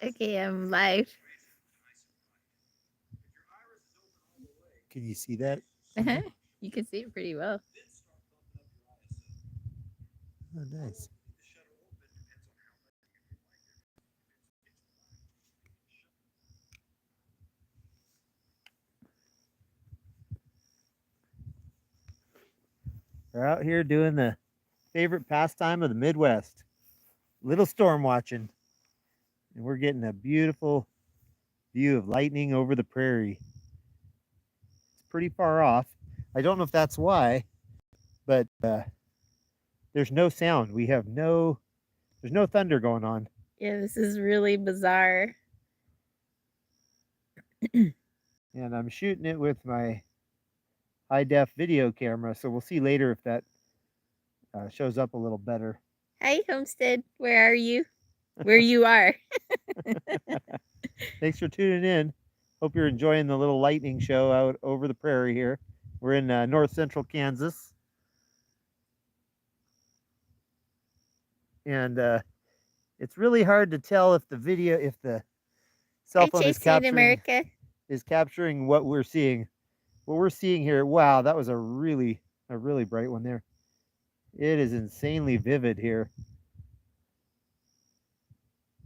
Okay, I'm live. Can you see that? You can see it pretty well. Oh, nice. We're out here doing the favorite pastime of the Midwest, little storm watching. And we're getting a beautiful view of lightning over the prairie. It's pretty far off. I don't know if that's why, but there's no sound. There's no thunder going on. Yeah, this is really bizarre. And I'm shooting it with my high def video camera, so we'll see later if that shows up a little better. Hi, Homestead. Where are you? Where you are. Thanks for tuning in. Hope you're enjoying the little lightning show out over the prairie here. We're in north central Kansas. And it's really hard to tell if the cell Hi, phone America. is capturing what we're seeing. What we're seeing here, wow, that was a really bright one there. It is insanely vivid here.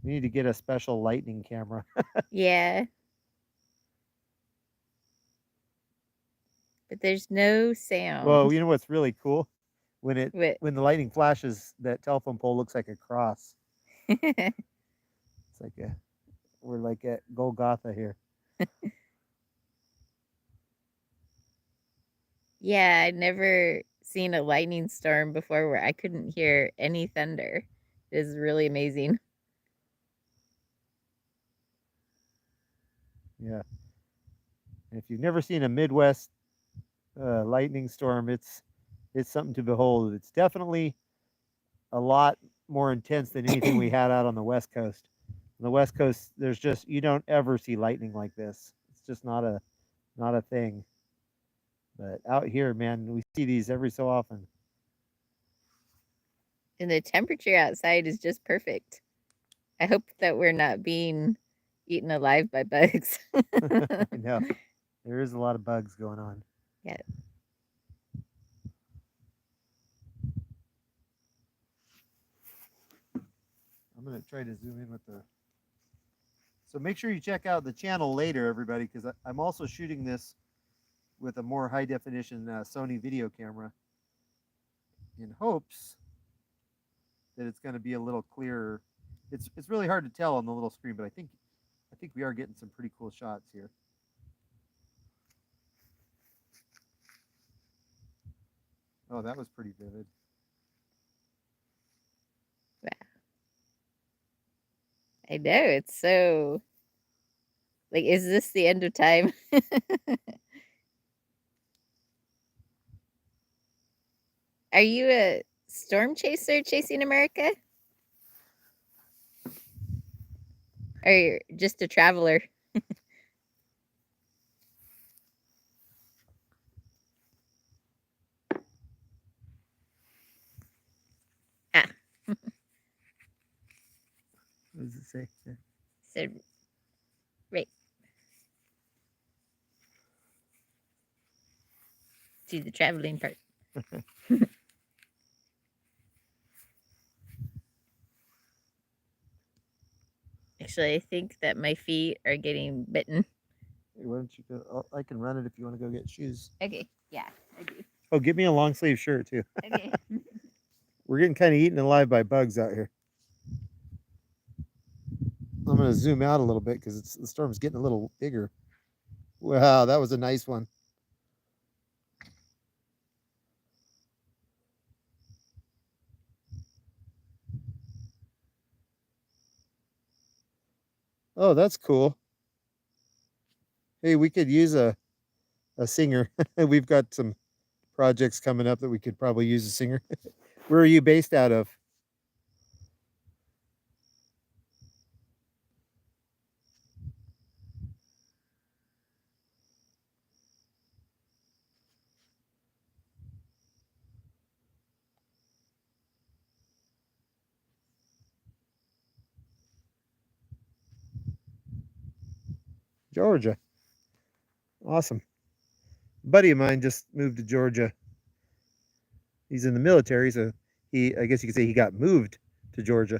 We need to get a special lightning camera. Yeah. But there's no sound. Well, you know what's really cool? When What? the lightning flashes, that telephone pole looks like a cross. It's like we're like at Golgotha here. Yeah, I'd never seen a lightning storm before where I couldn't hear any thunder. It is really amazing. Yeah. And if you've never seen a Midwest lightning storm, it's something to behold. It's definitely a lot more intense than anything we had out on the West Coast. On the West Coast, there's just you don't ever see lightning like this. It's just not a thing. But out here, man, we see these every so often. And the temperature outside is just perfect. I hope that we're not being eaten alive by bugs. I know. There is a lot of bugs going on. Yeah. I'm going to try to zoom in with the. So make sure you check out the channel later, everybody, because I'm also shooting this with a more high definition Sony video camera in hopes that it's going to be a little clearer. It's really hard to tell on the little screen, but I think we are getting some pretty cool shots here. Oh, that was pretty vivid. Wow. I know, it's so like, is this the end of time? Are you a storm chaser chasing America? Or you're just a traveler? Ah. What does it say? There? So, right. Do the traveling part. Actually, I think that my feet are getting bitten. Hey, why don't you go? I can run it if you want to go get shoes. Okay, yeah, I do. Oh, get me a long sleeve shirt too. Okay. We're getting kind of eaten alive by bugs out here. I'm going to zoom out a little bit because the storm's getting a little bigger. Wow, that was a nice one. Oh, that's cool. Hey, we could use a singer. We've got some projects coming up that we could probably use a singer. Where are you based out of? Georgia. Awesome. A buddy of mine just moved to Georgia. He's in the military, so I guess you could say he got moved to Georgia.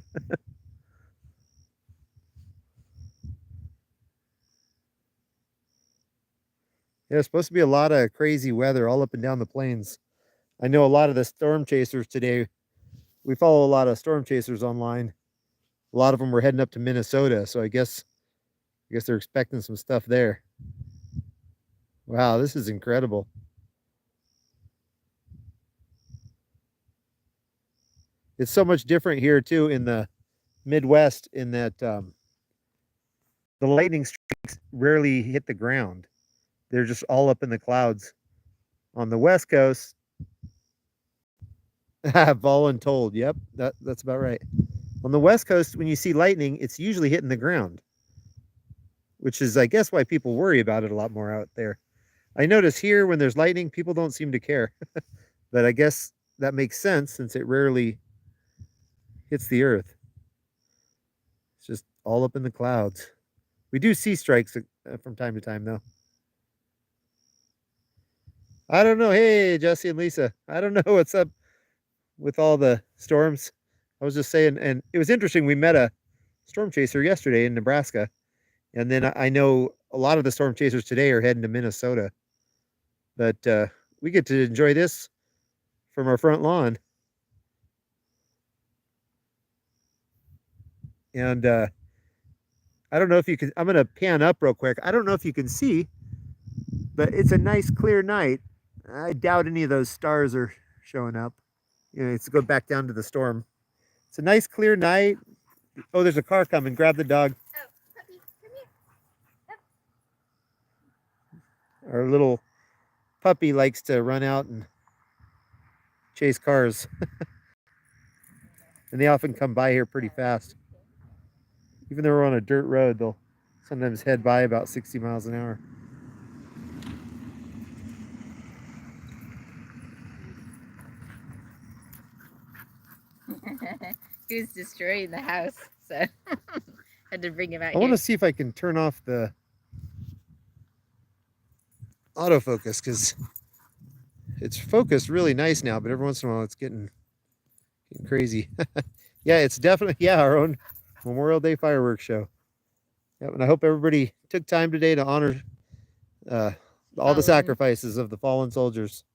Yeah, it's supposed to be a lot of crazy weather all up and down the plains. I know a lot of the storm chasers today. We follow a lot of storm chasers online. A lot of them were heading up to Minnesota, so I guess they're expecting some stuff there. Wow, this is incredible. It's so much different here too in the Midwest in that the lightning strikes rarely hit the ground. They're just all up in the clouds. On the West Coast, voluntold. Yep, that's about right. On the West Coast, when you see lightning, it's usually hitting the ground, which is, I guess, why people worry about it a lot more out there. I notice here when there's lightning, people don't seem to care, but I guess that makes sense since it rarely hits the earth. It's just all up in the clouds. We do see strikes from time to time, though. I don't know. Hey, Jesse and Lisa. I don't know what's up with all the storms. I was just saying, and it was interesting. We met a storm chaser yesterday in Nebraska, and then I know a lot of the storm chasers today are heading to Minnesota. But we get to enjoy this from our front lawn. And I don't know if you can, I'm going to pan up real quick. I don't know if you can see, but it's a nice clear night. I doubt any of those stars are showing up. You know, it's go back down to the storm. It's a nice clear night. Oh, there's a car coming. Grab the dog. Oh, puppy, come here. Our little puppy likes to run out and chase cars. And they often come by here pretty fast. Even though we're on a dirt road, they'll sometimes head by about 60 miles an hour. He was destroying the house, so had to bring him out I here. want to see if I can turn off the autofocus because it's focused really nice now, but every once in a while it's getting crazy. Yeah, it's definitely, our own Memorial Day fireworks show. Yep, and I hope everybody took time today to honor all the sacrifices of the fallen soldiers.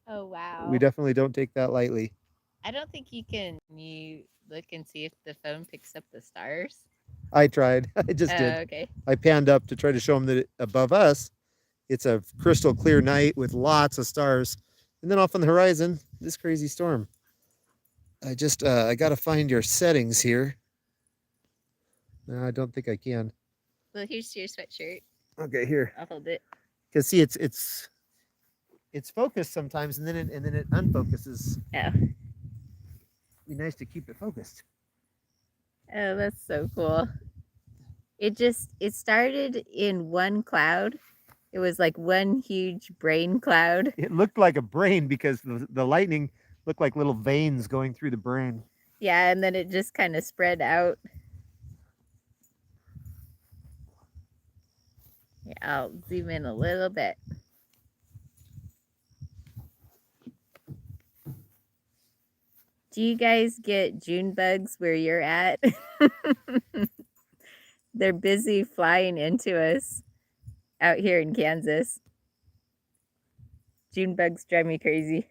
Oh, wow. We definitely don't take that lightly. I don't think you look and see if the phone picks up the stars? I tried. I just did. Okay. I panned up to try to show them that above us, it's a crystal clear night with lots of stars. And then off on the horizon, this crazy storm. I just, I got to find your settings here. No, I don't think I can. Well, here's your sweatshirt. Okay, here. I'll hold it. Because see, it's focused sometimes, and then it unfocuses. Oh. Be nice to keep it focused. Oh, that's so cool. It started in one cloud. It was like one huge brain cloud. It looked like a brain because the lightning looked like little veins going through the brain. Yeah, and then it just kind of spread out. Yeah, I'll zoom in a little bit. Do you guys get June bugs where you're at? They're busy flying into us out here in Kansas. June bugs drive me crazy.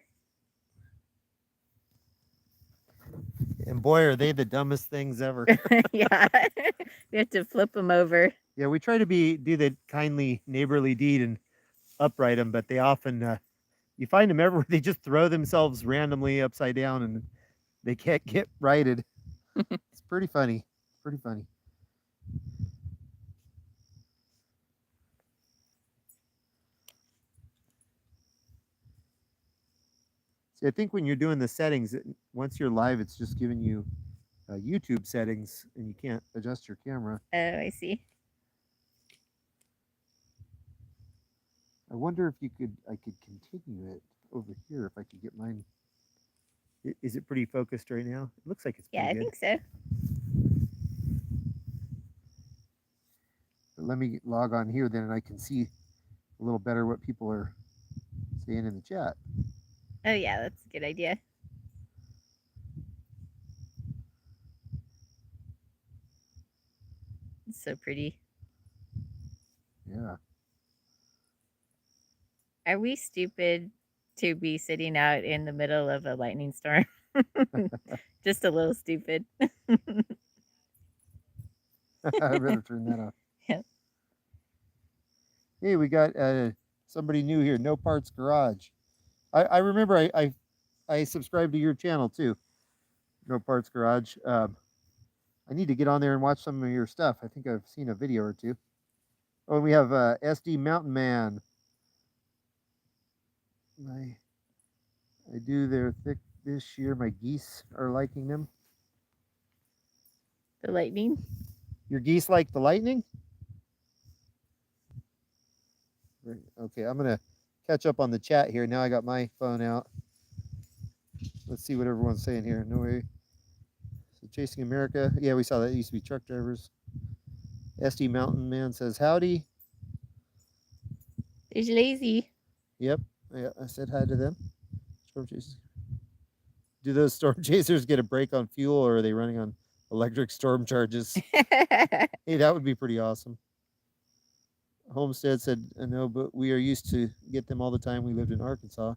And boy, are they the dumbest things ever. Yeah, we have to flip them over. Yeah, we try to do the kindly neighborly deed and upright them, but they often, you find them everywhere. They just throw themselves randomly upside down and they can't get righted. It's pretty funny. Pretty funny. See, I think when you're doing the settings, once you're live, it's just giving you YouTube settings, and you can't adjust your camera. Oh, I see. I wonder if I could continue it over here if I could get mine. Is it pretty focused right now? It looks like it's pretty good. Yeah, I think so. But let me log on here then, and I can see a little better what people are saying in the chat. Oh yeah, that's a good idea. It's so pretty. Yeah. Are we stupid to be sitting out in the middle of a lightning storm? Just a little stupid. I better turn that off. Yeah. Hey, we got somebody new here. No Parts Garage. I remember I subscribed to your channel too. No Parts Garage. I need to get on there and watch some of your stuff. I think I've seen a video or two. Oh, and we have SD Mountain Man. I do their thick this year. My geese are liking them. The lightning. Your geese like the lightning? Okay, I'm gonna catch up on the chat here. Now I got my phone out. Let's see what everyone's saying here. No way. So Chasing America. Yeah, we saw that. It used to be truck drivers. SD Mountain Man says howdy. There's lazy. Yep. Yeah, I said hi to them. Storm chasers. Do those storm chasers get a break on fuel, or are they running on electric storm charges? Hey, that would be pretty awesome. Homestead said, no, but we are used to get them all the time. We lived in Arkansas.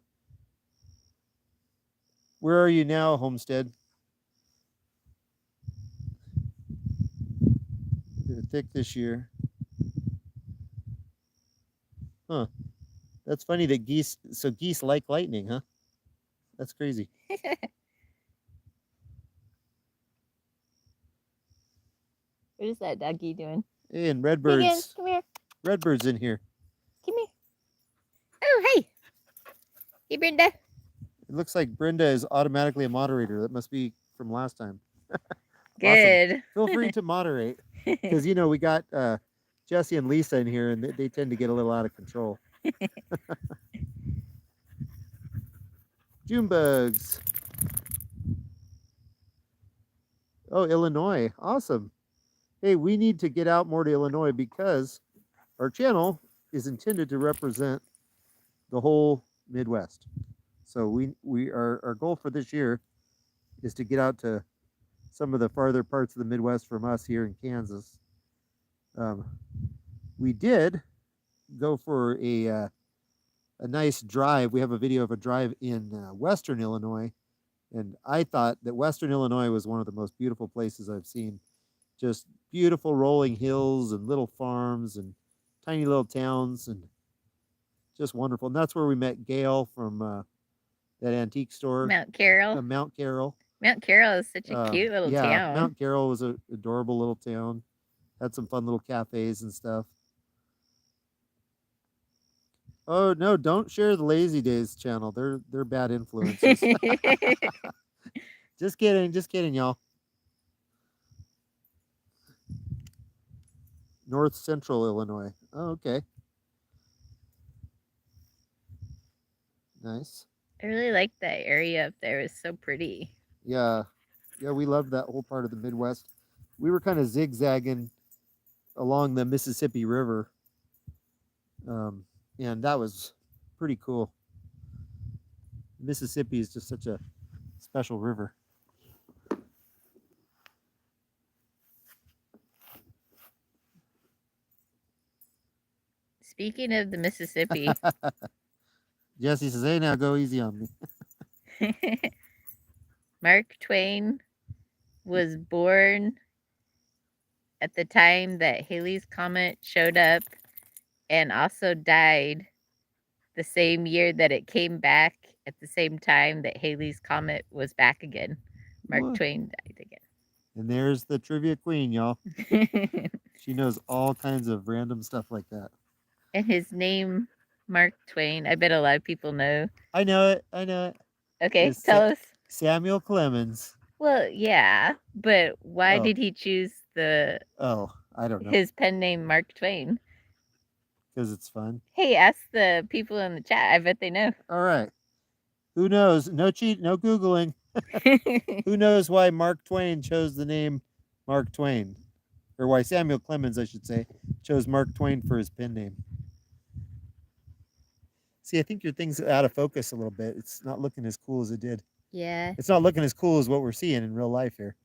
Where are you now, Homestead? They're thick this year. Huh. That's funny that geese like lightning, huh? That's crazy. What is that doggy doing? Hey, and Redbird's. Megan, come here. Redbird's in here. Come here. Oh, hey. Hey, Brenda. It looks like Brenda is automatically a moderator. That must be from last time. Good. Awesome. Feel free to moderate. Because, you know, we got Jesse and Lisa in here, and they tend to get a little out of control. June bugs. Oh, Illinois. Awesome. Hey, we need to get out more to Illinois because our channel is intended to represent the whole Midwest. So our goal for this year is to get out to some of the farther parts of the Midwest from us here in Kansas. We did go for a nice drive. We have a video of a drive in Western Illinois, and I thought that Western Illinois was one of the most beautiful places I've seen. Just beautiful rolling hills and little farms and tiny little towns, and just wonderful. And that's where we met Gail from that antique store. Mount Carroll. Mount Carroll. Mount Carroll is such a cute little town. Mount Carroll was an adorable little town. Had some fun little cafes and stuff. Oh no! Don't share the Lazy Days channel. They're bad influences. Just kidding, y'all. North Central Illinois. Oh, okay. Nice. I really like that area up there. It's so pretty. Yeah, we loved that whole part of the Midwest. We were kind of zigzagging along the Mississippi River, and that was pretty cool. Mississippi is just such a special river. Speaking of the Mississippi. Jesse says, hey, now go easy on me. Mark Twain was born at the time that Halley's Comet showed up and also died the same year that it came back at the same time that Halley's Comet was back again. Mark Twain died again. And there's the trivia queen, y'all. She knows all kinds of random stuff like that. And his name, Mark Twain, I bet a lot of people know. I know it. Okay, tell us. Samuel Clemens. Well, yeah, but why did he choose I don't know. His pen name, Mark Twain? Because it's fun. Hey, ask the people in the chat. I bet they know. All right. Who knows? No cheat, no Googling. Who knows why Mark Twain chose the name Mark Twain? or why Samuel Clemens, I should say, chose Mark Twain for his pen name. See, I think your thing's out of focus a little bit. It's not looking as cool as it did. Yeah. It's not looking as cool as what we're seeing in real life here.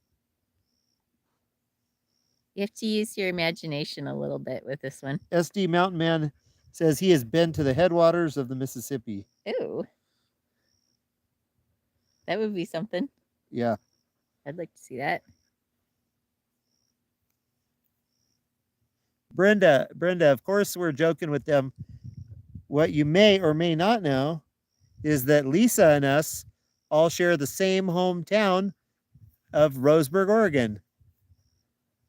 You have to use your imagination a little bit with this one. SD Mountain Man says he has been to the headwaters of the Mississippi. Ooh. That would be something. Yeah. I'd like to see that. Brenda, of course we're joking with them. What you may or may not know is that Lisa and us all share the same hometown of Roseburg, Oregon.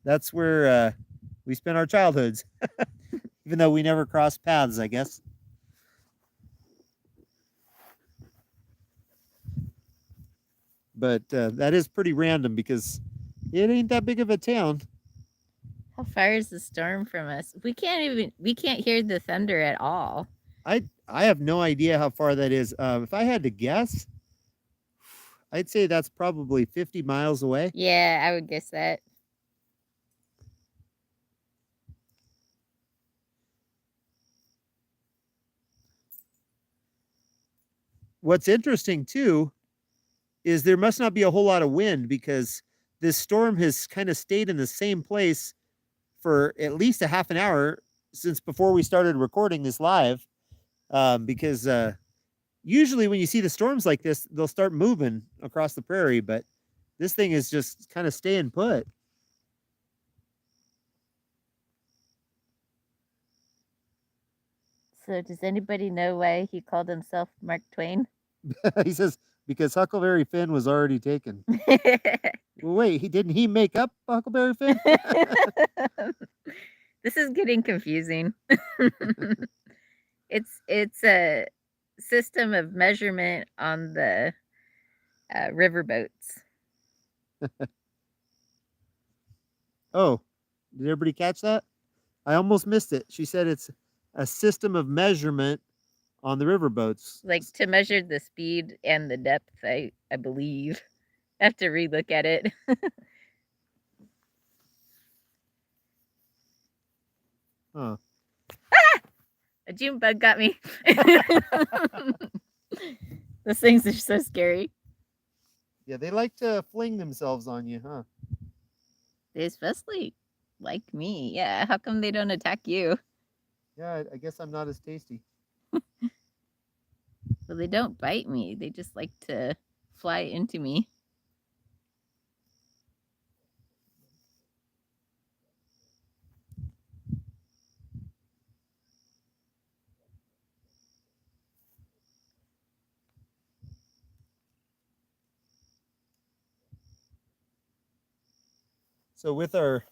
That's where we spent our childhoods, even though we never crossed paths, I guess. But that is pretty random because it ain't that big of a town. How far is the storm from us? We can't hear the thunder at all. I have no idea how far that is. If I had to guess, I'd say that's probably 50 miles away. Yeah, I would guess that. What's interesting too is there must not be a whole lot of wind because this storm has kind of stayed in the same place for at least a half an hour since before we started recording this live. Because usually when you see the storms like this, they'll start moving across the prairie, but this thing is just kind of staying put. So does anybody know why he called himself Mark Twain? He says, because Huckleberry Finn was already taken. Well, wait, didn't he make up Huckleberry Finn? This is getting confusing. It's a system of measurement on the riverboats. Oh, did everybody catch that? I almost missed it. She said it's a system of measurement on the riverboats. Like to measure the speed and the depth, I believe. I have to relook at it. Huh. Ah! A June bug got me. Those things are so scary. Yeah, they like to fling themselves on you, huh? They especially like me. Yeah, how come they don't attack you? Yeah, I guess I'm not as tasty. Well, they don't bite me. They just like to fly into me. So with our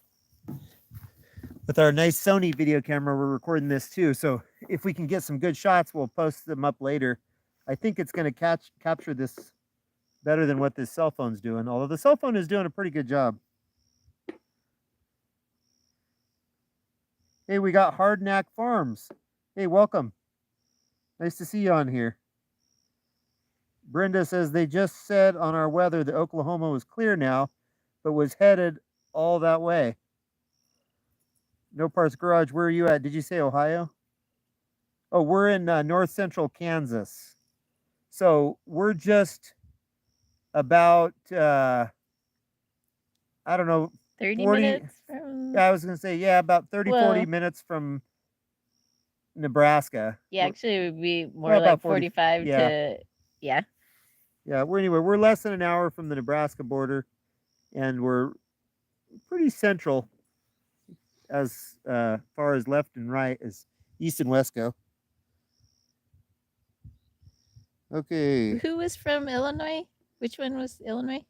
nice Sony video camera, we're recording this too. So if we can get some good shots, we'll post them up later. I think it's going to capture this better than what this cell phone's doing. Although the cell phone is doing a pretty good job. Hey, we got Hardknack Farms. Hey, welcome. Nice to see you on here. Brenda says they just said on our weather that Oklahoma was clear now, but was headed all that way. No Parts Garage, where are you at? Did you say Ohio? Oh, we're in north central Kansas. So we're just about, I don't know, 30 40 minutes from... Yeah, I was going to say, yeah, about 30, 40 minutes from Nebraska. Yeah, actually it would be more like 45 to... Yeah. Yeah, we're less than an hour from the Nebraska border, and we're pretty central as far as left and right as east and west go. Okay. Who was from Illinois? Which one was Illinois?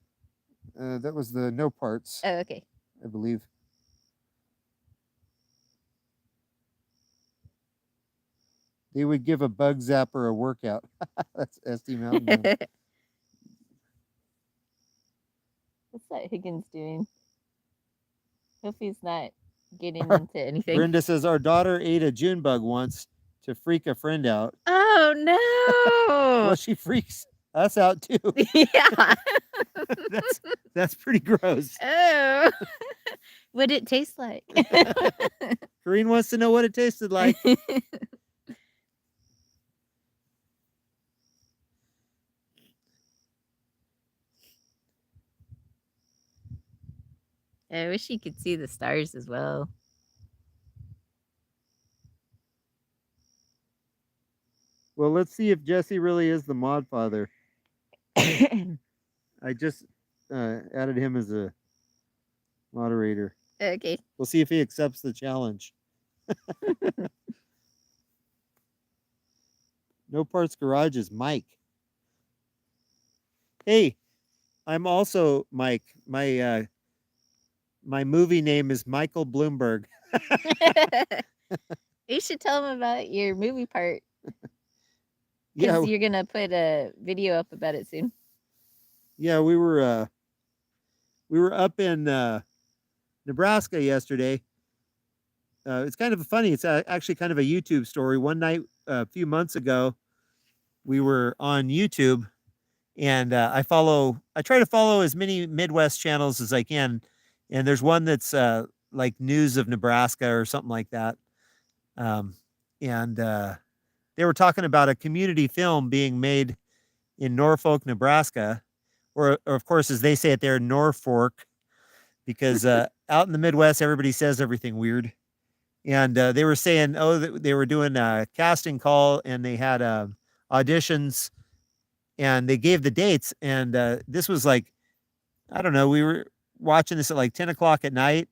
That was the No Parts. Oh, okay. I believe. They would give a bug zapper a workout. That's SD Mountain. What's that Higgins doing? Hope he's not getting into anything. Brenda says our daughter ate a June bug once to freak a friend out. Oh no! Well, she freaks us out too. Yeah. That's pretty gross. Oh. What did it taste like? Corrine wants to know what it tasted like. I wish you could see the stars as well. Well, let's see if Jesse really is the mod father. I just added him as a moderator. Okay. We'll see if he accepts the challenge. No Parts Garage is Mike. Hey, I'm also Mike. My movie name is Michael Bloomberg. You should tell them about your movie part. Yeah, Because you're going to put a video up about it soon. yeah, we were up in Nebraska yesterday. It's kind of funny. It's actually kind of a YouTube story. One night a few months ago, we were on YouTube, and I try to follow as many Midwest channels as I can, and there's one that's like News of Nebraska or something like that, and they were talking about a community film being made in Norfolk, Nebraska, or of course, as they say it there, Norfolk, because out in the Midwest, everybody says everything weird. And they were saying, that they were doing a casting call and they had auditions and they gave the dates. And this was like, I don't know, we were watching this at like 10 o'clock at night.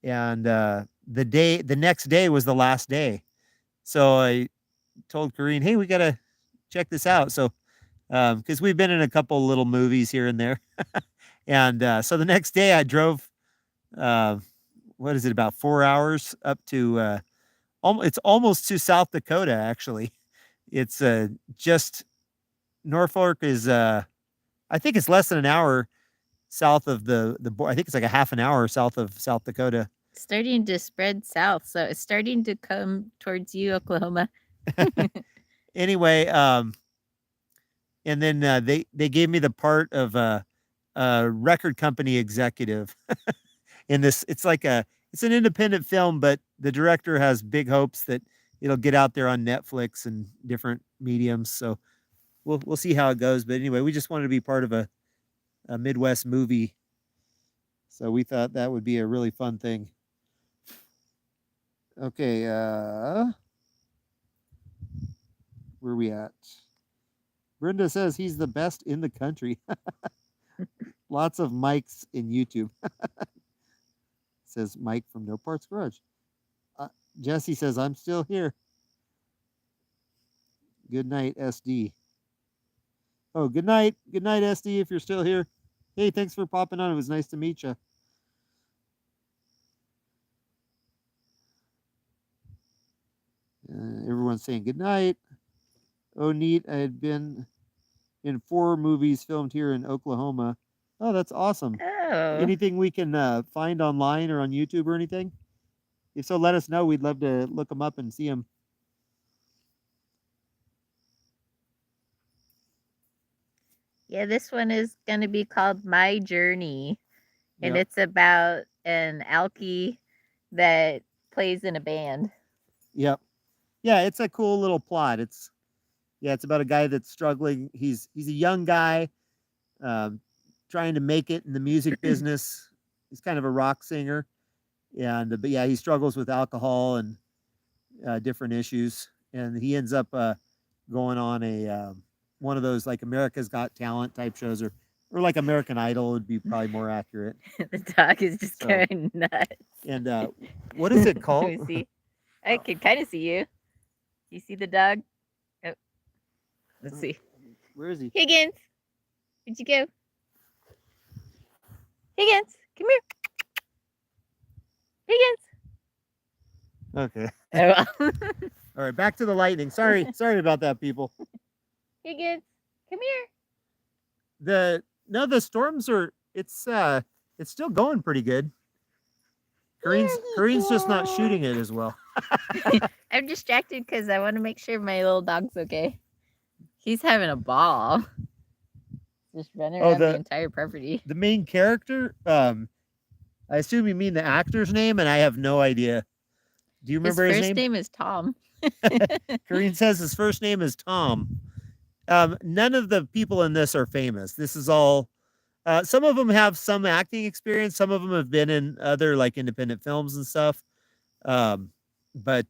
And the next day was the last day. So I told Corrine, hey, we got to check this out. So, because we've been in a couple little movies here and there. And so the next day I drove, what is it, about 4 hours up to, it's almost to South Dakota, actually. It's just Norfolk is, I think it's less than an hour south of the I think it's like a half an hour south of South Dakota. Starting to spread south, so it's starting to come towards you, Oklahoma. Anyway, and then they gave me the part of a record company executive in this. It's an independent film, but the director has big hopes that it'll get out there on Netflix and different mediums. So we'll see how it goes. But anyway, we just wanted to be part of a Midwest movie. So we thought that would be a really fun thing. Okay, where are we at? Brenda says he's the best in the country. Lots of mics in YouTube. Says Mike from No Parts Garage. Jesse says, I'm still here. Good night, SD. Oh, good night. Good night, SD, if you're still here. Hey, thanks for popping on. It was nice to meet you. Everyone's saying good night. Oh, neat. I had been in 4 movies filmed here in Oklahoma. Oh, that's awesome. Oh. Anything we can find online or on YouTube or anything? If so, let us know. We'd love to look them up and see them. Yeah, this one is going to be called My Journey. And Yep. it's about an alkie that plays in a band. Yep. Yeah, it's a cool little plot. It's about a guy that's struggling. He's a young guy trying to make it in the music business. He's kind of a rock singer. But yeah, he struggles with alcohol and different issues. And he ends up going on a one of those like America's Got Talent type shows, or like American Idol would be probably more accurate. The dog is just going nuts. And what is it called? Let me see. I can kind of see you. You see the dog? Oh, let's see. Where is he? Higgins, where'd you go? Higgins, come here. Higgins. Okay. Oh, well. All right, back to the lightning. Sorry about that, people. Higgins, come here. The storms are it's still going pretty good. Corrine's just not shooting it as well. I'm distracted because I want to make sure my little dog's okay. He's having a ball. Just running around the entire property. The main character, I assume you mean the actor's name, and I have no idea. Do you remember his first name is Tom. Corrine says his first name is Tom. None of the people in this are famous. This is all. Some of them have some acting experience. Some of them have been in other like independent films and stuff. But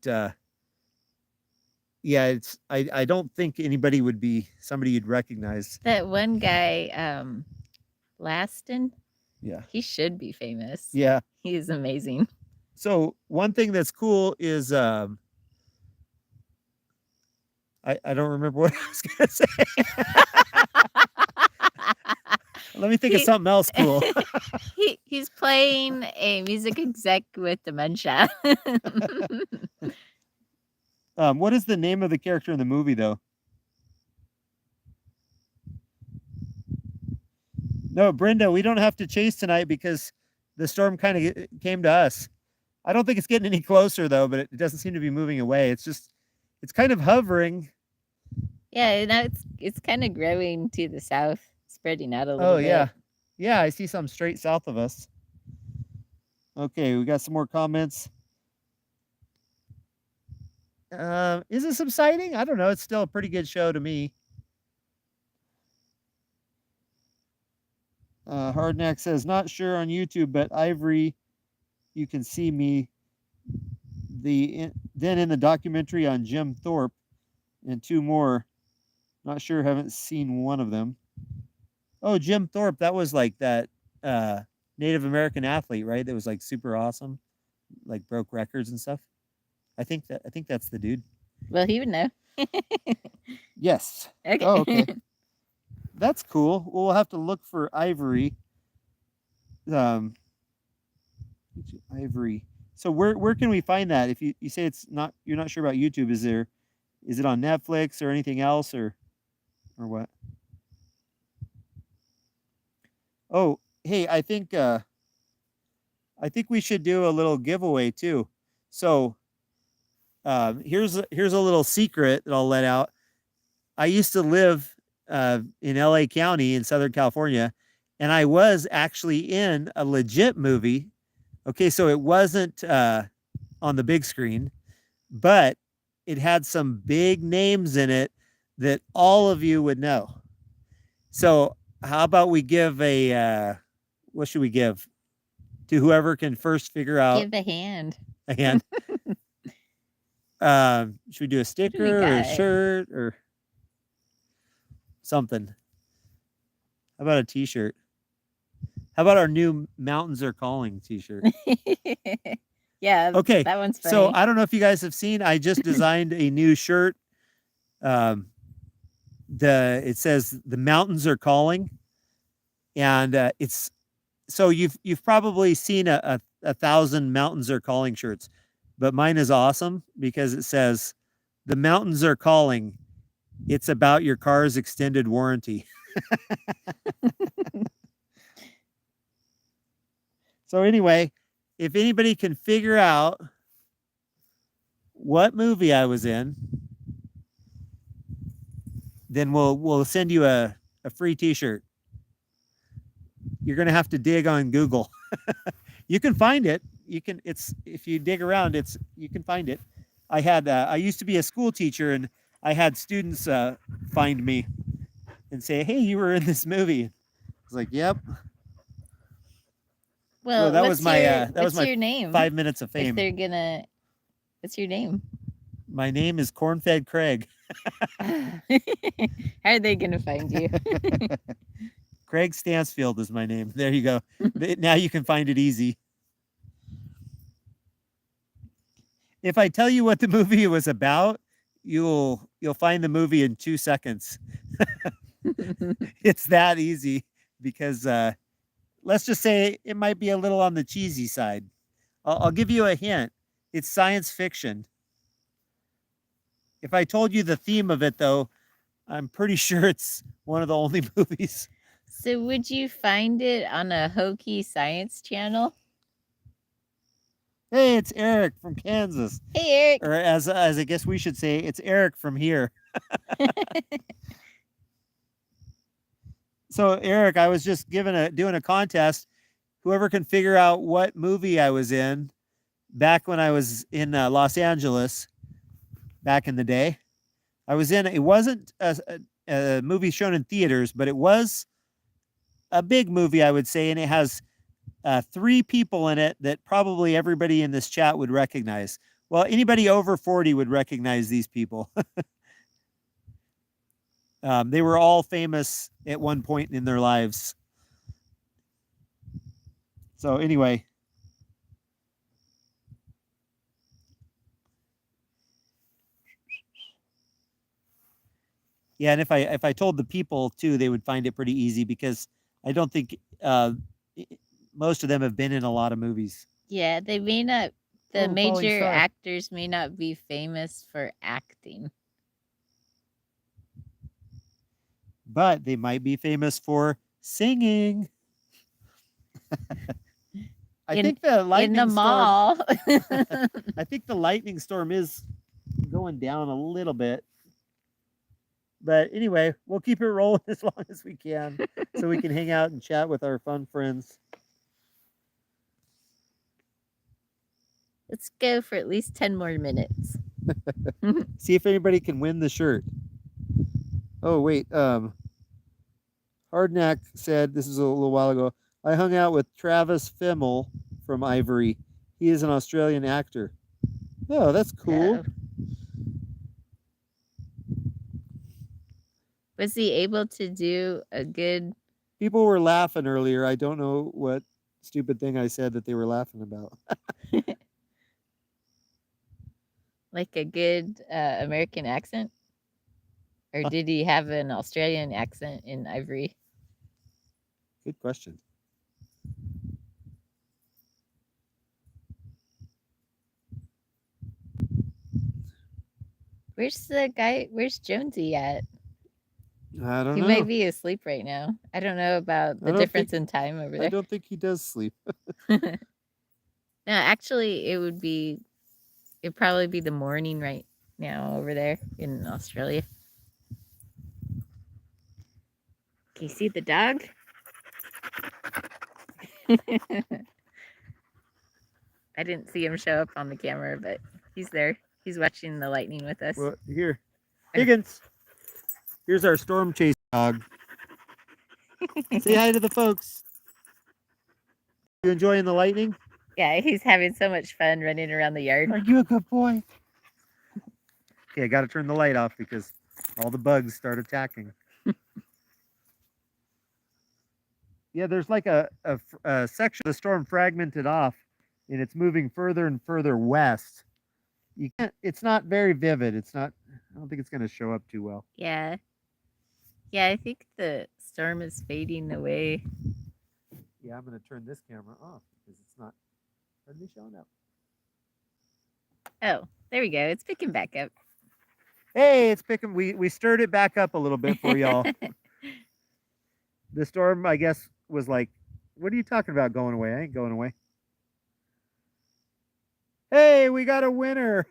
yeah, it's. I don't think anybody would be somebody you'd recognize. That one guy, Laston. Yeah, he should be famous. Yeah, he is amazing. So one thing that's cool is I don't remember what I was gonna say. Let me think of something else cool. He's playing a music exec with dementia. What is the name of the character in the movie, though? No, Brenda, we don't have to chase tonight because the storm kind of came to us. I don't think it's getting any closer, though, but it doesn't seem to be moving away. It's just, it's kind of hovering. Yeah, now it's kind of growing to the south, spreading out a little bit. Yeah. Yeah, I see some straight south of us. Okay, we got some more comments. Is it subsiding? I don't know. It's still a pretty good show to me. Hardneck says, not sure on YouTube, but Ivory, you can see me. Then in the documentary on Jim Thorpe and two more. Not sure, haven't seen one of them. Oh, Jim Thorpe, that was like that Native American athlete, right? That was like super awesome, like broke records and stuff. I think that's the dude. Well, he would know. Yes. Okay. Oh, okay. That's cool. We'll have to look for Ivory. Ivory. So where can we find that? If you say you're not sure about YouTube, is it on Netflix or anything else or what? Oh, hey, I think we should do a little giveaway too. So here's a little secret that I'll let out. I used to live in LA County in Southern California, and I was actually in a legit movie. Okay, so it wasn't on the big screen, but it had some big names in it that all of you would know. So how about we give what should we give to whoever can first figure out? Give a hand. A hand. Should we do a sticker or a shirt or something? How about a t-shirt? How about our new Mountains Are Calling t-shirt? Yeah. Okay. That one's funny. So I don't know if you guys have seen, I just designed a new shirt. It says The Mountains Are Calling. And it's, so you've probably seen a 1,000 Mountains Are Calling shirts, but mine is awesome because it says, The Mountains Are Calling. It's about your car's extended warranty. So anyway, if anybody can figure out what movie I was in, then we'll send you a free t-shirt. You're gonna have to dig on Google. You can find it. If you dig around, you can find it. I used to be a school teacher, and I had students find me and say, "Hey, you were in this movie." I was like, "Yep." Well, so that was my your name? 5 minutes of fame. What's your name? My name is Cornfed Craig. How are they gonna find you? Craig Stansfield is my name. There you go. Now you can find it easy. If I tell you what the movie was about, you'll find the movie in 2 seconds. It's that easy because let's just say it might be a little on the cheesy side. I'll give you a hint. It's science fiction. If I told you the theme of it, though, I'm pretty sure it's one of the only movies. So would you find it on a hokey science channel? Hey, it's Eric from Kansas. Hey, Eric. Or as I guess we should say, it's Eric from here. So Eric, I was just doing a contest. whoever can figure out what movie I was in back when I was in Los Angeles back in the day. I was in, it wasn't a movie shown in theaters, but it was a big movie, I would say, and it has 3 people in it that probably everybody in this chat would recognize. Well, anybody over 40 would recognize these people. They were all famous at one point in their lives. So anyway. Yeah, and if I told the people too, they would find it pretty easy because I don't think most of them have been in a lot of movies. Yeah, they may not. The Oh, falling major star. actors may not be famous for acting. But they might be famous for singing. I think the lightning in the mall. I think the lightning storm is going down a little bit. But anyway, we'll keep it rolling as long as we can so we can hang out and chat with our fun friends. Let's go for at least 10 more minutes. See if anybody can win the shirt. Oh, wait. Hardnack said, this is a little while ago, I hung out with Travis Fimmel from Ivory. He is an Australian actor. Oh, that's cool. Oh. Was he able to do a good... People were laughing earlier. I don't know what stupid thing I said that they were laughing about. Like a good American accent? Or did he have an Australian accent in Ivory? Good question. Where's the guy? Where's Jonesy at? I don't know. He might be asleep right now. I don't know about the difference in time over there. I don't think he does sleep. No, actually, it'd probably be the morning right now over there in Australia. Can you see the dog? I didn't see him show up on the camera, but he's there. He's watching the lightning with us. Well, here. Higgins. Here's our storm chase dog. Say hi to the folks. You enjoying the lightning? Yeah, he's having so much fun running around the yard. Are you a good boy? Okay, I got to turn the light off because all the bugs start attacking. Yeah, there's like a section of the storm fragmented off, and it's moving further and further west. You can't. It's not very vivid. It's not. I don't think it's going to show up too well. Yeah. Yeah, I think the storm is fading away. Yeah, I'm going to turn this camera off because it's not hardly showing up. Oh, there we go. It's picking back up. Hey, it's picking. We stirred it back up a little bit for y'all. The storm, I guess, was like, what are you talking about going away? I ain't going away. Hey, we got a winner.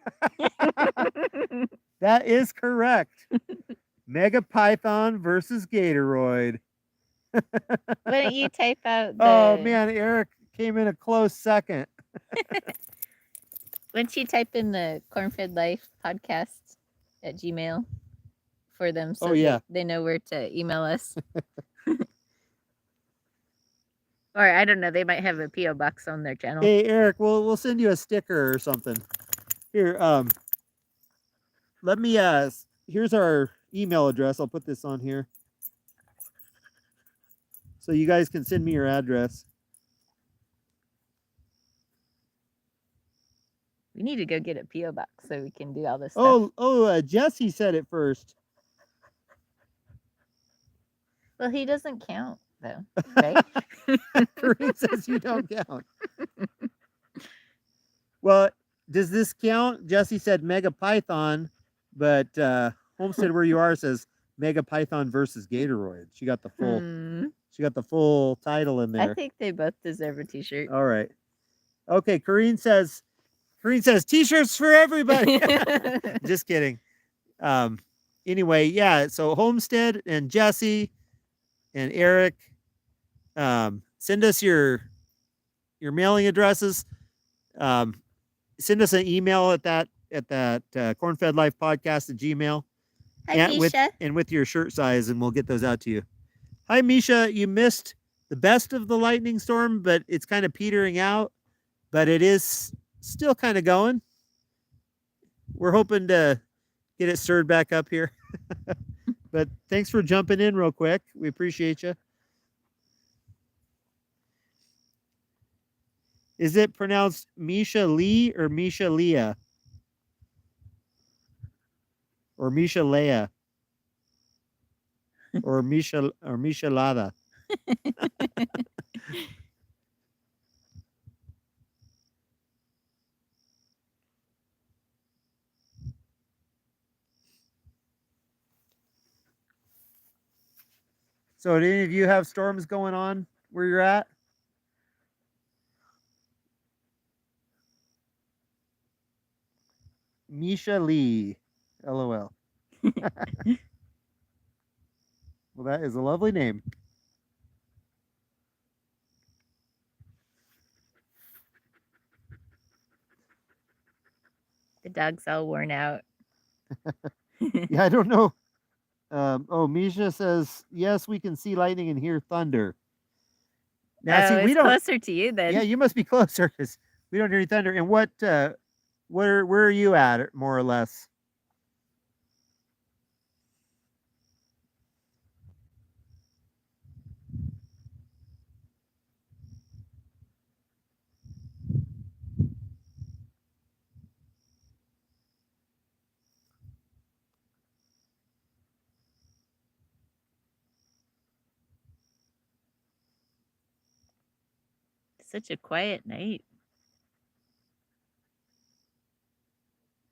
That is correct. Mega Python versus Gatoroid. Why don't you type out the... Oh, man, Eric came in a close second. Why don't you type in the Cornfed Life podcast at Gmail for them so they know where to email us. Or, I don't know, they might have a P.O. box on their channel. Hey, Eric, we'll send you a sticker or something. Here, let me, here's our email address. I'll put this on here. So you guys can send me your address. We need to go get a P.O. box so we can do all this stuff. Jesse said it first. Well, he doesn't count, though, right? Corinne says you don't count. Well, does this count? Jesse said Mega Python, but Homestead Where You Are says Mega Python versus Gatoroid. She got the full. She got the full title in there. I think they both deserve a t-shirt. All right. Okay, Corinne says t-shirts for everybody. Just kidding. Anyway, yeah, so Homestead and Jesse and Eric, send us your your mailing addresses. Send us an email at that cornfedlifepodcast@gmail. Hi, Misha. With your shirt size, and we'll get those out to you. Hi, Misha. You missed the best of the lightning storm, but it's kind of petering out. But it is still kind of going. We're hoping to get it stirred back up here. But thanks for jumping in real quick. We appreciate you. Is it pronounced Misha Lee or Misha Leah? Or Misha Leia? Or Misha Lada? So, do any of you have storms going on where you're at? Misha Lee, LOL. Well, that is a lovely name. The dog's all worn out. Yeah, I don't know. Misha says, yes, we can see lightning and hear thunder. Now, see, we don't. Closer to you then. Yeah, you must be closer because we don't hear any thunder. And where are you at, more or less? Such a quiet night.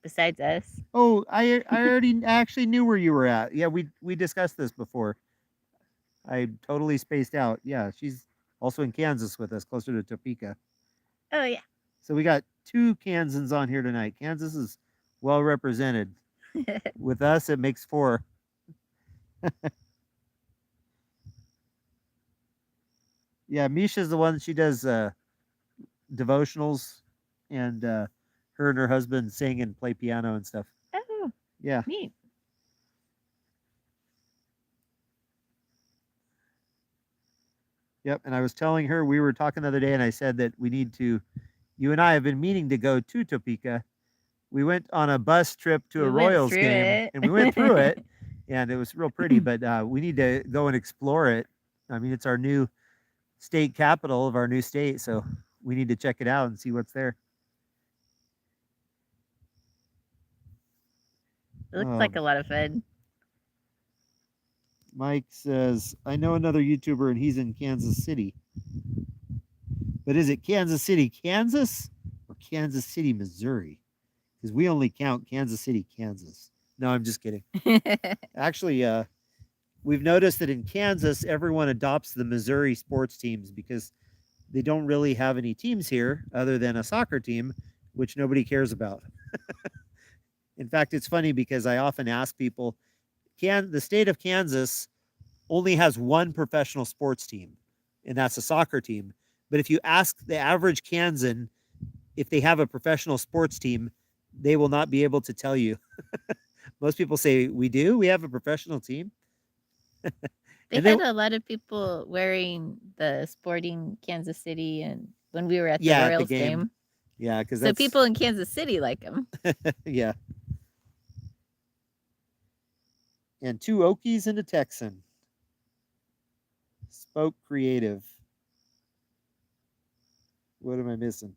Besides us. Oh, I already actually knew where you were at. Yeah, we discussed this before. I totally spaced out. Yeah, she's also in Kansas with us, closer to Topeka. Oh yeah. So we got 2 Kansans on here tonight. Kansas is well represented. With us, it makes 4. Yeah, Misha's the one. She does devotionals, and her and her husband sing and play piano and stuff. Oh, yeah, neat. Yep, and I was telling her, we were talking the other day, and I said that you and I have been meaning to go to Topeka. We went on a bus trip to a Royals game, and we went through it, and it was real pretty, but we need to go and explore it. I mean, it's our new state capital of our new state, so we need to check it out and see what's there. It looks like a lot of fun. Mike says, I know another YouTuber and he's in Kansas City. But is it Kansas City, Kansas or Kansas City, Missouri? Because we only count Kansas City, Kansas. No, I'm just kidding. Actually, we've noticed that in Kansas, everyone adopts the Missouri sports teams because they don't really have any teams here other than a soccer team, which nobody cares about. In fact, it's funny because I often ask people, the state of Kansas only has one professional sports team, and that's a soccer team. But if you ask the average Kansan if they have a professional sports team, they will not be able to tell you. Most people say, we do? We have a professional team? They had a lot of people wearing the Sporting Kansas City, and when we were at the Royals game. Yeah, because so people in Kansas City like them. Yeah. And 2 Okies and a Texan. Spoke creative. What am I missing?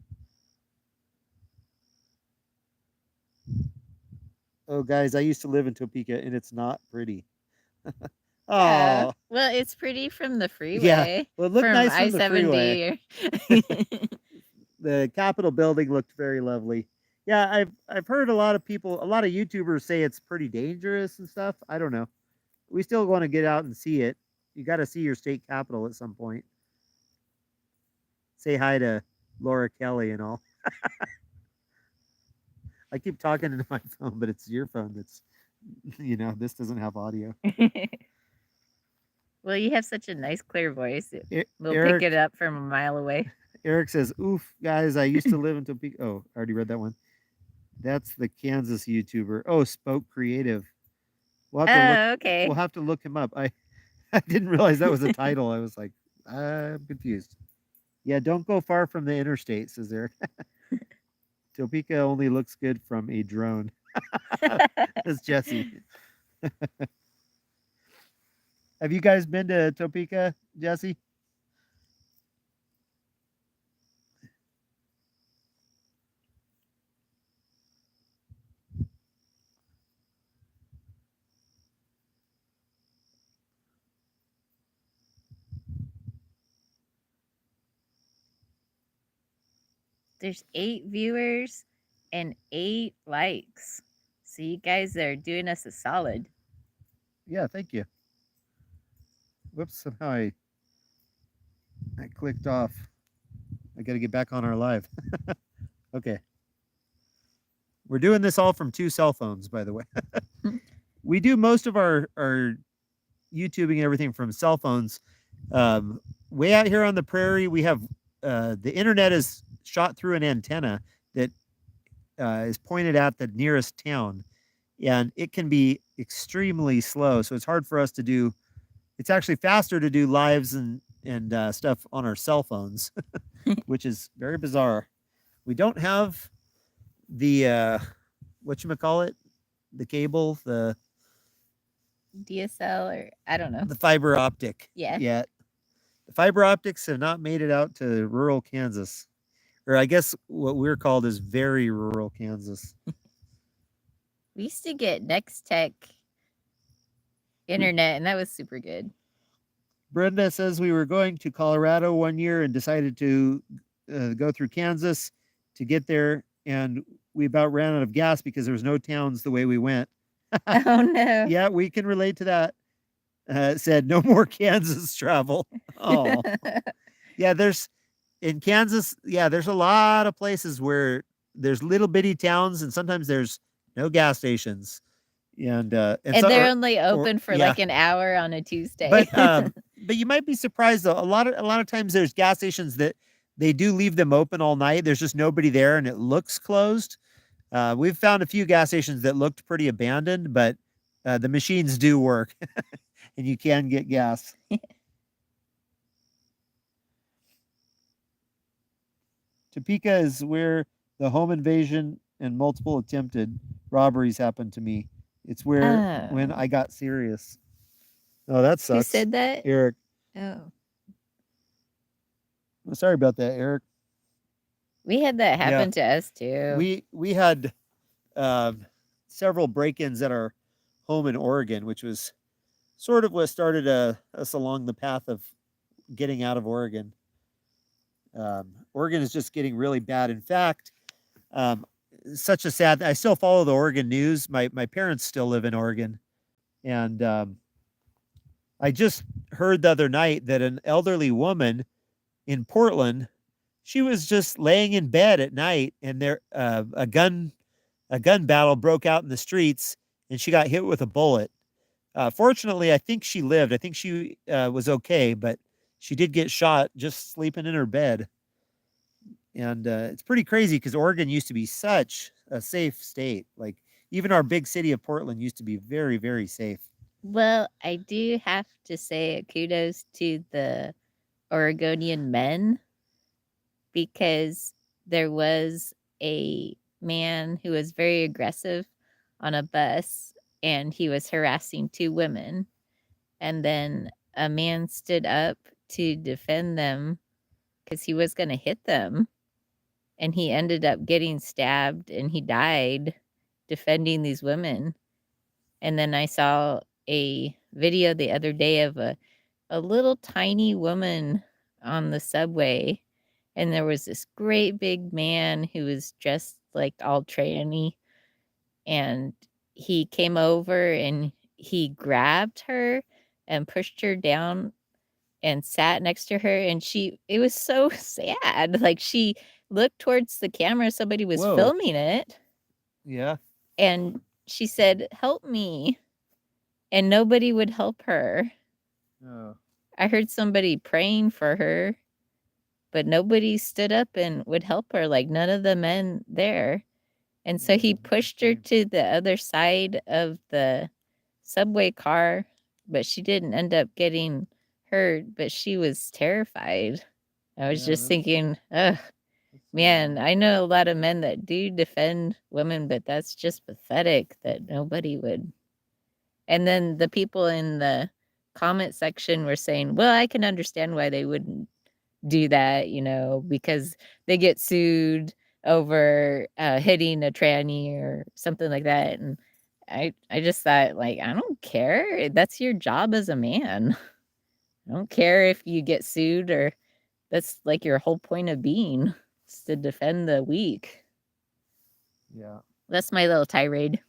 Oh, guys, I used to live in Topeka, and it's not pretty. Oh, well, it's pretty from the freeway. Yeah, well, it looked from nice from I-70 the freeway. The Capitol building looked very lovely. Yeah, I've heard a lot of YouTubers say it's pretty dangerous and stuff. I don't know. We still want to get out and see it. You got to see your state capital at some point. Say hi to Laura Kelly and all. I keep talking into my phone, but it's your phone that's, this doesn't have audio. Well, you have such a nice, clear voice. We'll pick it up from a mile away. Eric says, "Oof, guys, I used to live in Topeka." Oh, I already read that one. That's the Kansas YouTuber. Oh, Spoke Creative. We'll have to look. Oh, okay. We'll have to look him up. I didn't realize that was a title. I was like, I'm confused. Yeah, don't go far from the interstate, says Eric. Topeka only looks good from a drone. That's Jesse. Have you guys been to Topeka, Jesse? There's 8 viewers and 8 likes. So you guys are doing us a solid. Yeah, thank you. Whoops, somehow I clicked off. I got to get back on our live. Okay. We're doing this all from 2 cell phones, by the way. We do most of our YouTubing and everything from cell phones. Way out here on the prairie, we have the internet is shot through an antenna that is pointed at the nearest town, and it can be extremely slow. So it's hard for us to do. It's actually faster to do lives and stuff on our cell phones, which is very bizarre. We don't have the whatchamacallit, the cable, the DSL or I don't know. the fiber optic Yeah. yet. The fiber optics have not made it out to rural Kansas, or I guess what we're called is very rural Kansas. We used to get Next Tech internet, and that was super good. Brenda says we were going to Colorado one year and decided to go through Kansas to get there, and we about ran out of gas because there was no towns the way we went. Oh no. Yeah, we can relate to that. Said no more Kansas travel. Oh, yeah. There's in Kansas. Yeah, there's a lot of places where there's little bitty towns, and sometimes there's no gas stations, and and they're only open for like an hour on a Tuesday. But you might be surprised though. A lot of times there's gas stations that they do leave them open all night. There's just nobody there, and it looks closed. We've found a few gas stations that looked pretty abandoned, but the machines do work, and you can get gas. Topeka is where the home invasion and multiple attempted robberies happened to me. It's where when I got serious. Oh, that sucks. Who said that? Eric. Oh. Sorry about that, Eric. We had that happen to us too. We had several break-ins at our home in Oregon, which was sort of what started us along the path of getting out of Oregon. Oregon is just getting really bad. In fact, such a sad. I still follow the Oregon news. My parents still live in Oregon, and I just heard the other night that an elderly woman in Portland, she was just laying in bed at night, and there a gun battle broke out in the streets, and she got hit with a bullet. Fortunately, I think she lived. I think she was okay, but she did get shot just sleeping in her bed. And it's pretty crazy because Oregon used to be such a safe state. Like even our big city of Portland used to be very, very safe. Well, I do have to say kudos to the Oregonian men, because there was a man who was very aggressive on a bus, and he was harassing 2 women. And then a man stood up to defend them because he was going to hit them. And he ended up getting stabbed, and he died defending these women. And then I saw a video the other day of a little tiny woman on the subway, and there was this great big man who was dressed like all tranny, and he came over and he grabbed her and pushed her down and sat next to her, and it was so sad. Like she looked towards the camera, somebody was filming it. Yeah. And she said, "Help me." And nobody would help her. Oh. I heard somebody praying for her. but nobody stood up and would help her, like none of the men there. And so he pushed her to the other side of the subway car, but she didn't end up getting hurt, but she was terrified. I was just thinking, ugh, man, I know a lot of men that do defend women, but that's just pathetic that nobody would. And then the people in the comment section were saying, well, I can understand why they wouldn't do that, because they get sued over hitting a tranny or something like that. And I just thought, like, I don't care. That's your job as a man. I don't care if you get sued, or that's like your whole point of being, is to defend the weak. Yeah. That's my little tirade.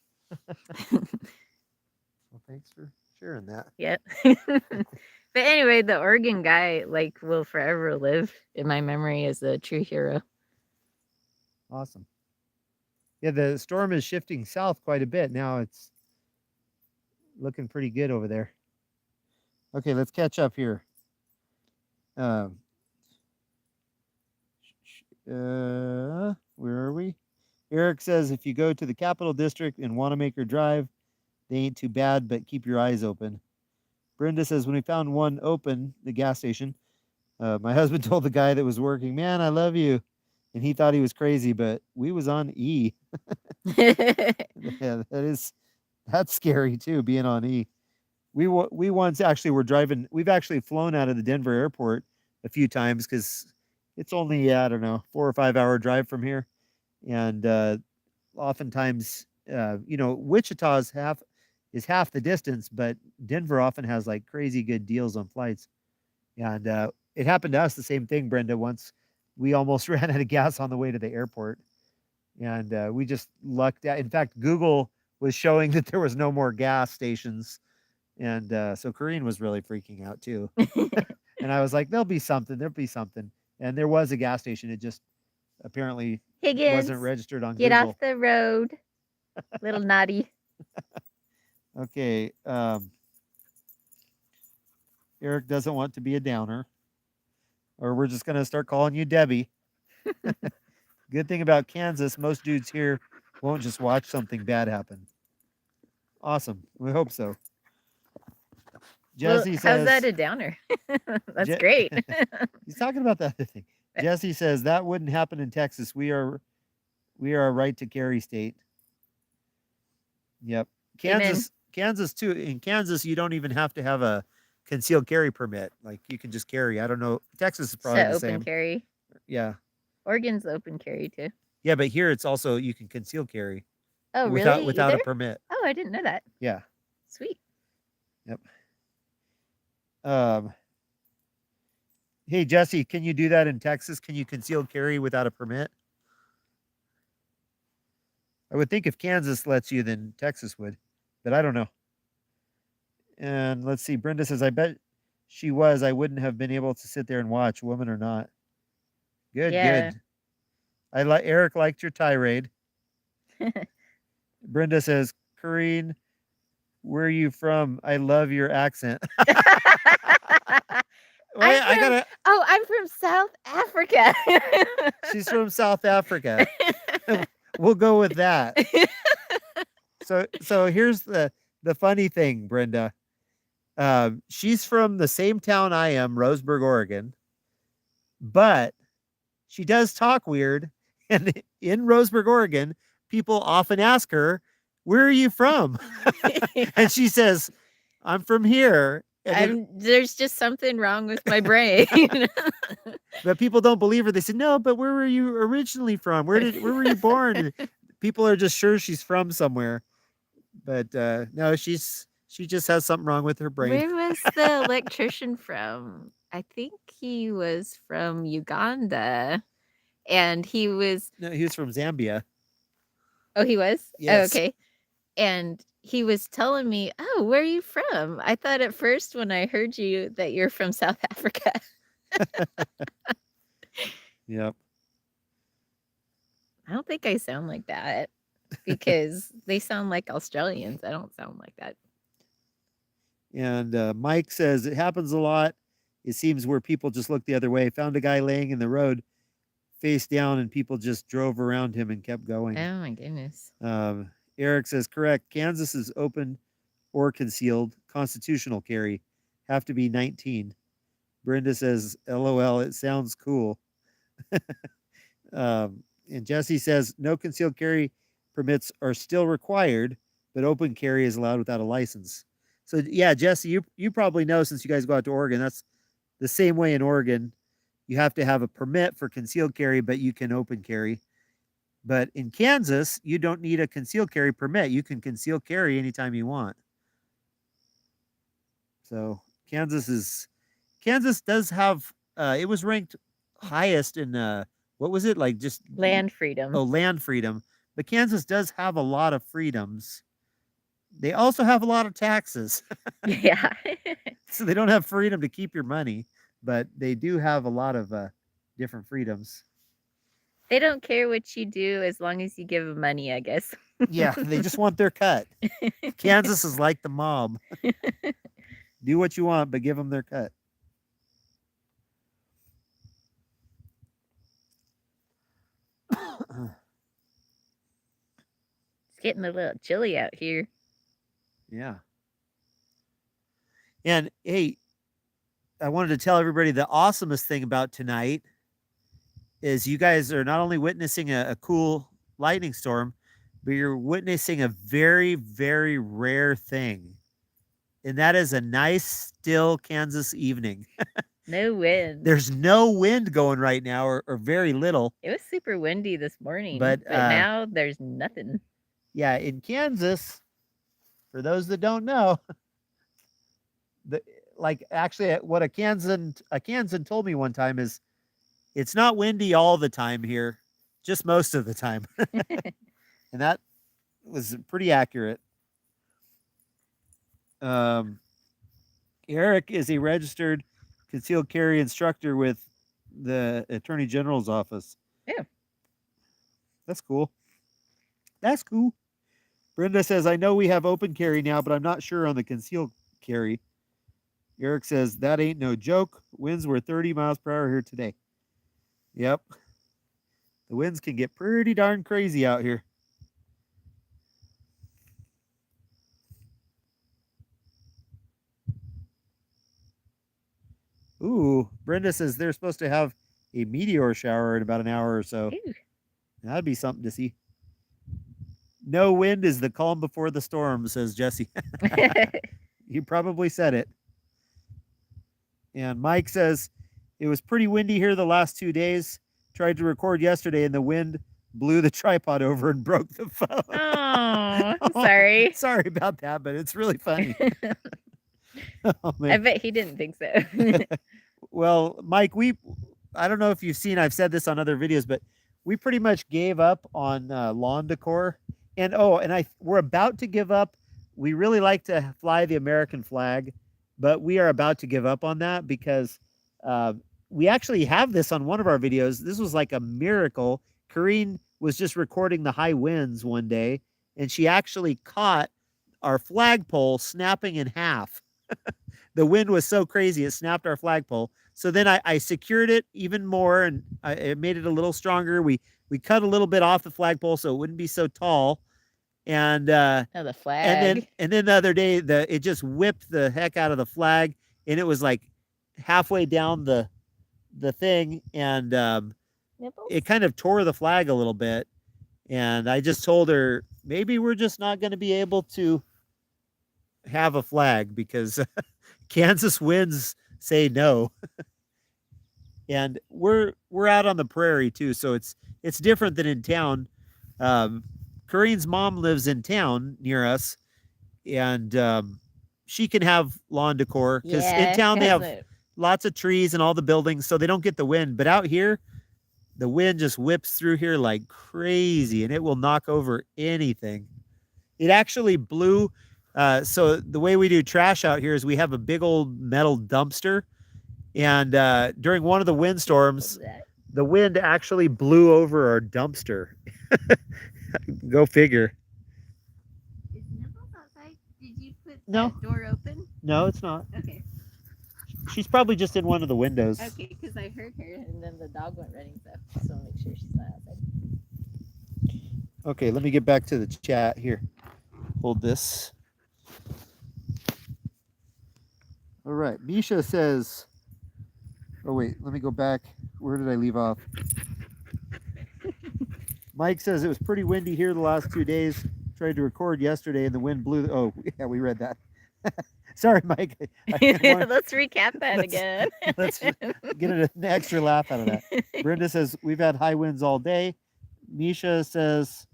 Well, thanks for sharing that. Yep. But anyway, the Oregon guy, like, will forever live in my memory as a true hero. Awesome. Yeah, the storm is shifting south quite a bit. Now it's looking pretty good over there. Okay, let's catch up here. Where are we? Eric says, if you go to the Capital District and Wanamaker Drive, they ain't too bad, but keep your eyes open. Brenda says, when we found one open, the gas station, my husband told the guy that was working, man, I love you. And he thought he was crazy, but we was on E. Yeah, that's scary too, being on E. We once actually were driving, we've actually flown out of the Denver airport a few times because it's only, I don't know, 4 or 5 hour drive from here. And oftentimes, Wichita is half the distance, but Denver often has like crazy good deals on flights. And it happened to us the same thing, Brenda. Once we almost ran out of gas on the way to the airport, and we just lucked out. In fact, Google was showing that there was no more gas stations, and so Corinne was really freaking out too. And I was like, "There'll be something. There'll be something." And there was a gas station. It just apparently wasn't registered on get Google. off the road, little naughty. Okay. Eric doesn't want to be a downer, or we're just going to start calling you Debbie. Good thing about Kansas, most dudes here won't just watch something bad happen. Awesome. We hope so. Jesse says, how's that a downer? That's great. He's talking about the other thing. Jesse says that wouldn't happen in Texas. We are a right to carry state. Yep. Kansas too. In Kansas, you don't even have to have a concealed carry permit. Like, you can just carry. I don't know. Texas is probably the same. Open carry. Yeah. Oregon's open carry too. Yeah, but here it's also, you can conceal carry. Oh, really? Without a permit. Oh, I didn't know that. Yeah. Sweet. Yep. Hey, Jesse, can you do that in Texas? Can you conceal carry without a permit? I would think if Kansas lets you, then Texas would, but I don't know. And let's see. Brenda says, I bet she was. I wouldn't have been able to sit there and watch, woman or not. Good, good. Eric liked your tirade. Brenda says, Corinne, where are you from? I love your accent. I'm from South Africa. She's from South Africa. We'll go with that. So here's the funny thing, Brenda. She's from the same town I am, Roseburg, Oregon, but she does talk weird. And in Roseburg, Oregon, people often ask her, where are you from? And she says, I'm from here. There's just something wrong with my brain. But people don't believe her. They say, no, but where were you originally from? Where were you born? And people are just sure she's from somewhere. But no, she just has something wrong with her brain. Where was the electrician from? I think he was from Uganda. And he was... No, he was from Zambia. Oh, he was? Yes. Oh, okay. And he was telling me, oh, where are you from? I thought at first when I heard you that you're from South Africa. Yep. I don't think I sound like that because they sound like Australians. I don't sound like that. And Mike says it happens a lot. it seems where people just looked the other way. Found a guy laying in the road face down, and people just drove around him and kept going. Oh my goodness. Eric says, correct. Kansas is open or concealed. Constitutional carry. Have to be 19. Brenda says, LOL, it sounds cool. And Jesse says, no concealed carry permits are still required, but open carry is allowed without a license. So yeah, Jesse, you probably know, since you guys go out to Oregon, that's the same way in Oregon. You have to have a permit for concealed carry, but you can open carry. But in Kansas, you don't need a concealed carry permit. You can conceal carry anytime you want. So Kansas does have, it was ranked highest in, what was it? Like just Land freedom. Oh, land freedom. But Kansas does have a lot of freedoms. They also have a lot of taxes. Yeah. So they don't have freedom to keep your money, but they do have a lot of different freedoms. They don't care what you do as long as you give them money, I guess. Yeah, they just want their cut. Kansas is like the mob. Do what you want, but give them their cut. It's getting a little chilly out here. Yeah. And hey, I wanted to tell everybody the awesomest thing about tonight is you guys are not only witnessing a cool lightning storm, but you're witnessing a very, very rare thing. And that is a nice, still Kansas evening. No wind. There's no wind going right now, or very little. It was super windy this morning, But, but now there's nothing. Yeah, in Kansas, for those that don't know, actually what a Kansan told me one time is it's not windy all the time here, just most of the time. And that was pretty accurate. Eric is a registered concealed carry instructor with the Attorney General's office. Yeah. That's cool. That's cool. Brenda says, I know we have open carry now, but I'm not sure on the concealed carry. Eric says, that ain't no joke. Winds were 30 miles per hour here today. Yep. The winds can get pretty darn crazy out here. Ooh, Brenda says they're supposed to have a meteor shower in about an hour or so. Ooh. That'd be something to see. No wind is the calm before the storm, says Jesse. You probably said it. And Mike says, it was pretty windy here the last 2 days. Tried to record yesterday and the wind blew the tripod over and broke the phone. Oh, sorry. Sorry about that, but it's really funny. Oh, I bet he didn't think so. Well, Mike, I don't know if you've seen, I've said this on other videos, but we pretty much gave up on lawn decor. And we're about to give up. We really like to fly the American flag, but we are about to give up on that because we actually have this on one of our videos. This was like a miracle. Corrine was just recording the high winds one day, and she actually caught our flagpole snapping in half. The wind was so crazy, it snapped our flagpole. So then I secured it even more, and it made it a little stronger. We cut a little bit off the flagpole so it wouldn't be so tall. And the flag. And then the other day, it just whipped the heck out of the flag, and it was like halfway down the thing, and it kind of tore the flag a little bit. And I just told her, maybe we're just not going to be able to have a flag because Kansas winds say no. And we're out on the prairie too, so it's different than in town. Corrine's mom lives in town near us, and she can have lawn decor because in town they have lots of trees and all the buildings, so they don't get the wind. But out here, the wind just whips through here like crazy, and it will knock over anything. It actually blew. So the way we do trash out here is we have a big old metal dumpster, and during one of the windstorms, the wind actually blew over our dumpster. Go figure. Is Nipples outside? Did you put No. that door open? No, it's not. Okay. she's probably just in one of the windows. Okay, because I heard her and then the dog went running, so just want to make sure she's not outside. Okay, let me get back to the chat here. Hold this. All right, Misha says, oh wait, let me go back. Where did I leave off? Mike says it was pretty windy here the last 2 days. Tried to record yesterday and the wind blew. Oh, yeah, we read that. Sorry, Mike. Let's recap that again. Let's get an extra laugh out of that. Brenda says, we've had high winds all day. Misha says,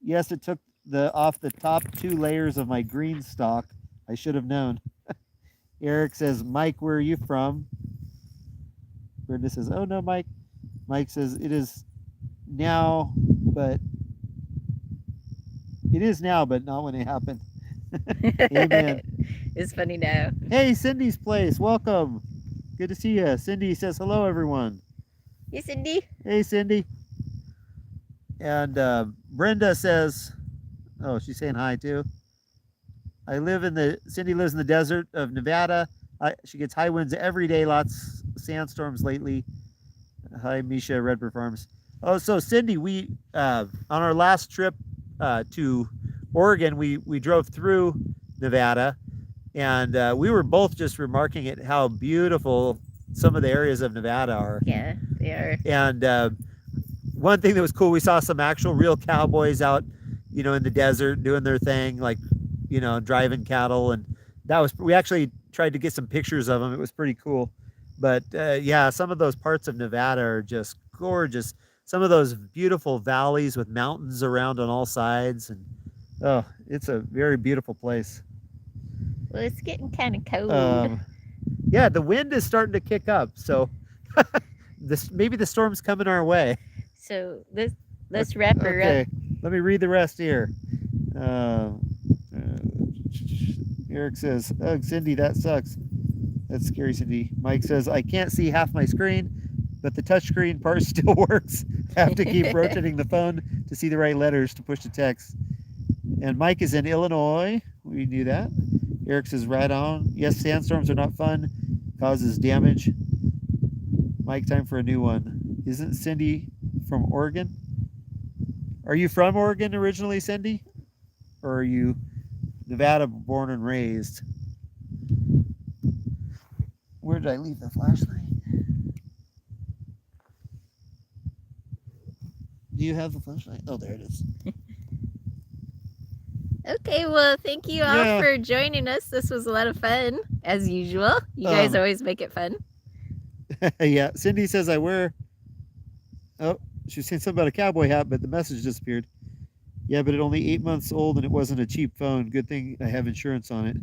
yes, it took off the top 2 layers of my green stalk. I should have known. Eric says, Mike, where are you from? Brenda says, oh no, Mike. Mike says, it is now, but not when it happened. Amen. It's funny now. Hey, Cindy's place. Welcome. Good to see you. Cindy says, hello, everyone. Hey, Cindy. Hey, Cindy. And Brenda says, oh, she's saying hi too. Cindy lives in the desert of Nevada. She gets high winds every day, lots of sandstorms lately. Hi, Misha, Redbird Farms. Oh, so Cindy, we on our last trip to Oregon, we drove through Nevada, and we were both just remarking at how beautiful some of the areas of Nevada are. Yeah, they are. And one thing that was cool, we saw some actual real cowboys out, in the desert doing their thing, like, driving cattle, and we actually tried to get some pictures of them. It was pretty cool. But yeah, some of those parts of Nevada are just gorgeous. Some of those beautiful valleys with mountains around on all sides, and oh, it's a very beautiful place. Well, it's getting kind of cold. Yeah, the wind is starting to kick up, so maybe the storm's coming our way. So let's wrap her up. Let me read the rest here. Eric says, "Oh, Cindy, that sucks. That's scary, Cindy." Mike says, "I can't see half my screen, but the touchscreen part still works. Have to keep rotating the phone to see the right letters to push the text." And Mike is in Illinois. We knew that. Eric says, "Right on. Yes, sandstorms are not fun. Causes damage." Mike, time for a new one. Isn't Cindy from Oregon? Are you from Oregon originally, Cindy? Or are you Nevada born and raised? Where did I leave the flashlight? Do you have the flashlight? Oh, there it is. Okay, well, thank you all for joining us. This was a lot of fun, as usual. You guys always make it fun. Yeah, Cindy says I wear... Oh, she was saying something about a cowboy hat, but the message disappeared. Yeah, but it's only 8 months old and it wasn't a cheap phone. Good thing I have insurance on it.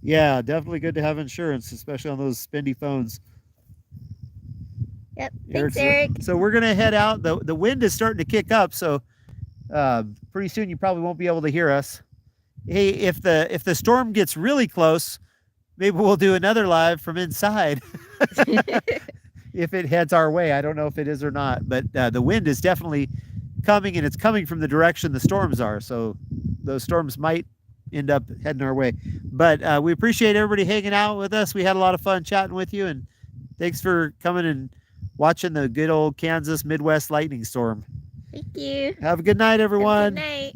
Yeah, definitely good to have insurance, especially on those spendy phones. Yep, thanks, Eric. So we're going to head out. The wind is starting to kick up, so pretty soon you probably won't be able to hear us. Hey, if the storm gets really close, maybe we'll do another live from inside. If it heads our way. I don't know if it is or not, but the wind is definitely coming, and it's coming from the direction the storms are. So those storms might end up heading our way. But we appreciate everybody hanging out with us. We had a lot of fun chatting with you, and thanks for coming and watching the good old Kansas Midwest lightning storm. Thank you. Have a good night, everyone. Have a good night.